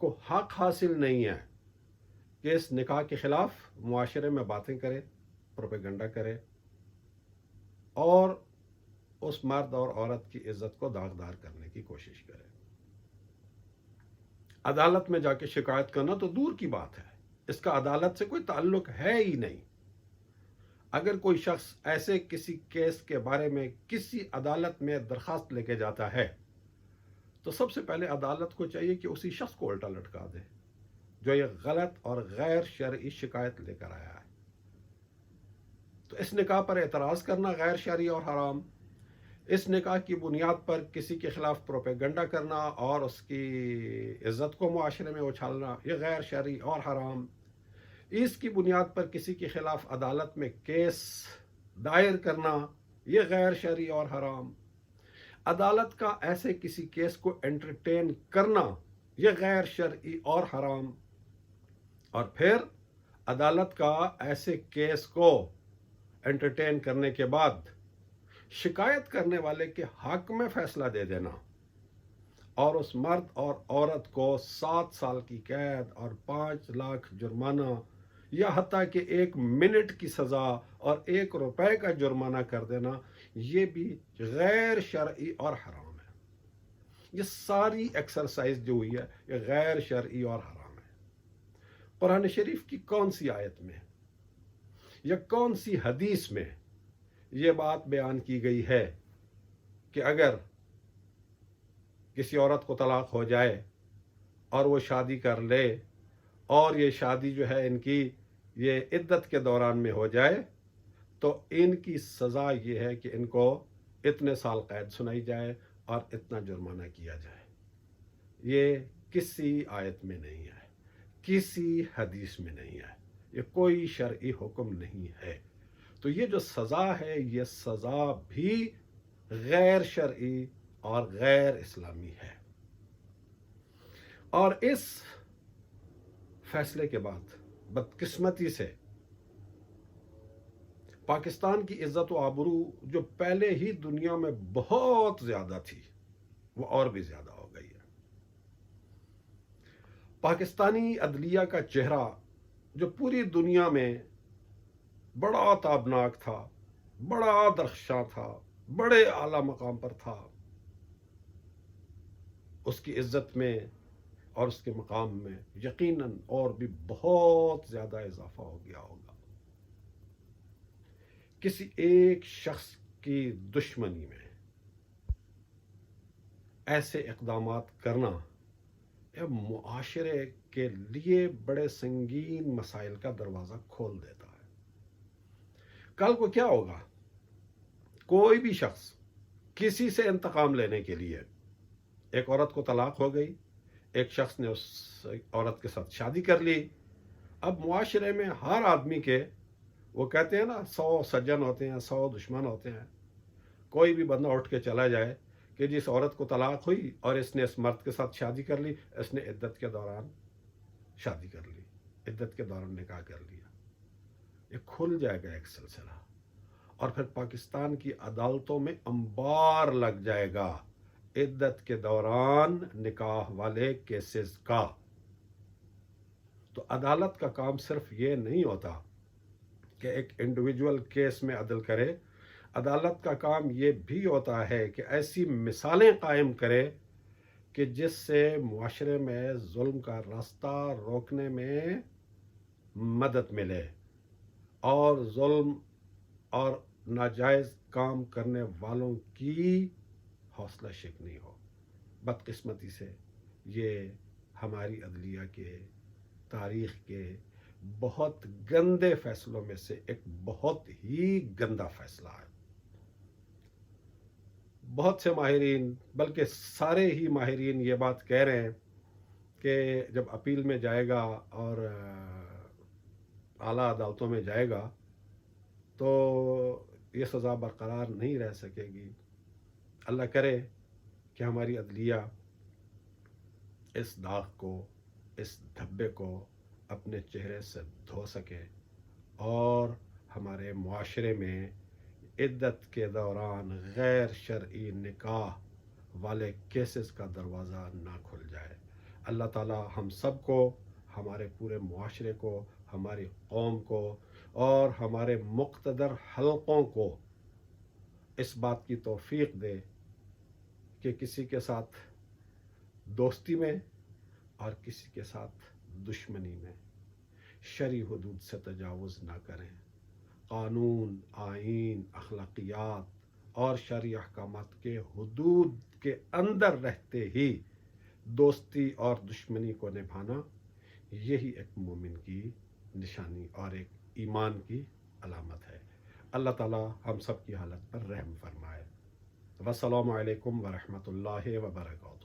کو حق حاصل نہیں ہے کہ اس نکاح کے خلاف معاشرے میں باتیں کرے، پروپیگنڈا کرے اور اس مرد اور عورت کی عزت کو داغدار کرنے کی کوشش کرے۔ عدالت میں جا کے شکایت کرنا تو دور کی بات ہے، اس کا عدالت سے کوئی تعلق ہے ہی نہیں۔ اگر کوئی شخص ایسے کسی کیس کے بارے میں کسی عدالت میں درخواست لے کے جاتا ہے تو سب سے پہلے عدالت کو چاہیے کہ اسی شخص کو الٹا لٹکا دے جو یہ غلط اور غیر شرعی شکایت لے کر آیا ہے۔ تو اس نکاح پر اعتراض کرنا غیر شرعی اور حرام، اس نکاح کی بنیاد پر کسی کے خلاف پروپیگنڈا کرنا اور اس کی عزت کو معاشرے میں اچھالنا، یہ غیر شرعی اور حرام۔ اس کی بنیاد پر کسی کے خلاف عدالت میں کیس دائر کرنا، یہ غیر شرعی اور حرام۔ عدالت کا ایسے کسی کیس کو انٹرٹین کرنا، یہ غیر شرعی اور حرام۔ اور پھر عدالت کا ایسے کیس کو انٹرٹین کرنے کے بعد شکایت کرنے والے کے حق میں فیصلہ دے دینا اور اس مرد اور عورت کو 7 سال کی قید اور 5 لاکھ جرمانہ یا حتیٰ کہ 1 منٹ کی سزا اور 1 روپے کا جرمانہ کر دینا، یہ بھی غیر شرعی اور حرام ہے۔ یہ ساری ایکسرسائز جو ہوئی ہے یہ غیر شرعی اور حرام ہے۔ قرآن شریف کی کون سی آیت میں یا کون سی حدیث میں یہ بات بیان کی گئی ہے کہ اگر کسی عورت کو طلاق ہو جائے اور وہ شادی کر لے اور یہ شادی جو ہے ان کی یہ عدت کے دوران میں ہو جائے تو ان کی سزا یہ ہے کہ ان کو اتنے سال قید سنائی جائے اور اتنا جرمانہ کیا جائے؟ یہ کسی آیت میں نہیں ہے، کسی حدیث میں نہیں ہے، یہ کوئی شرعی حکم نہیں ہے۔ تو یہ جو سزا ہے یہ سزا بھی غیر شرعی اور غیر اسلامی ہے۔ اور اس فیصلے کے بعد بدقسمتی سے پاکستان کی عزت و آبرو جو پہلے ہی دنیا میں بہت زیادہ تھی وہ اور بھی زیادہ ہو گئی ہے۔ پاکستانی عدلیہ کا چہرہ جو پوری دنیا میں بڑا تابناک تھا، بڑا درخشاں تھا، بڑے اعلیٰ مقام پر تھا، اس کی عزت میں اور اس کے مقام میں یقیناً اور بھی بہت زیادہ اضافہ ہو گیا ہوگا۔ کسی ایک شخص کی دشمنی میں ایسے اقدامات کرنا یہ معاشرے کے لیے بڑے سنگین مسائل کا دروازہ کھول دیتا ہے۔ کل کو کیا ہوگا؟ کوئی بھی شخص کسی سے انتقام لینے کے لیے، ایک عورت کو طلاق ہو گئی، ایک شخص نے اس عورت کے ساتھ شادی کر لی، اب معاشرے میں ہر آدمی کے وہ کہتے ہیں نا 100 سجن ہوتے ہیں 100 دشمن ہوتے ہیں۔ کوئی بھی بندہ اٹھ کے چلا جائے کہ جس عورت کو طلاق ہوئی اور اس نے اس مرد کے ساتھ شادی کر لی، اس نے عدت کے دوران شادی کر لی، عدت کے دوران نکاح کر لیا، یہ کھل جائے گا ایک سلسلہ، اور پھر پاکستان کی عدالتوں میں انبار لگ جائے گا عدت کے دوران نکاح والے کیسز کا۔ تو عدالت کا کام صرف یہ نہیں ہوتا کہ ایک انڈیویجول کیس میں عدل کرے، عدالت کا کام یہ بھی ہوتا ہے کہ ایسی مثالیں قائم کرے کہ جس سے معاشرے میں ظلم کا راستہ روکنے میں مدد ملے اور ظلم اور ناجائز کام کرنے والوں کی حوصلہ شکنی ہو۔ بدقسمتی سے یہ ہماری عدلیہ کے تاریخ کے بہت گندے فیصلوں میں سے ایک بہت ہی گندا فیصلہ ہے۔ بہت سے ماہرین بلکہ سارے ہی ماہرین یہ بات کہہ رہے ہیں کہ جب اپیل میں جائے گا اور اعلیٰ عدالتوں میں جائے گا تو یہ سزا برقرار نہیں رہ سکے گی۔ اللہ کرے کہ ہماری عدلیہ اس داغ کو، اس دھبے کو اپنے چہرے سے دھو سکے اور ہمارے معاشرے میں عدت کے دوران غیر شرعی نکاح والے کیسز کا دروازہ نہ کھل جائے۔ اللہ تعالی ہم سب کو، ہمارے پورے معاشرے کو، ہماری قوم کو اور ہمارے مقتدر حلقوں کو اس بات کی توفیق دے کہ کسی کے ساتھ دوستی میں اور کسی کے ساتھ دشمنی میں شرعی حدود سے تجاوز نہ کریں، قانون، آئین، اخلاقیات اور شرعی احکامات کے حدود کے اندر رہتے ہی دوستی اور دشمنی کو نبھانا، یہی ایک مومن کی نشانی اور ایک ایمان کی علامت ہے۔ اللہ تعالی ہم سب کی حالت پر رحم فرمائے۔ والسلام علیکم ورحمۃ اللہ وبرکاتہ۔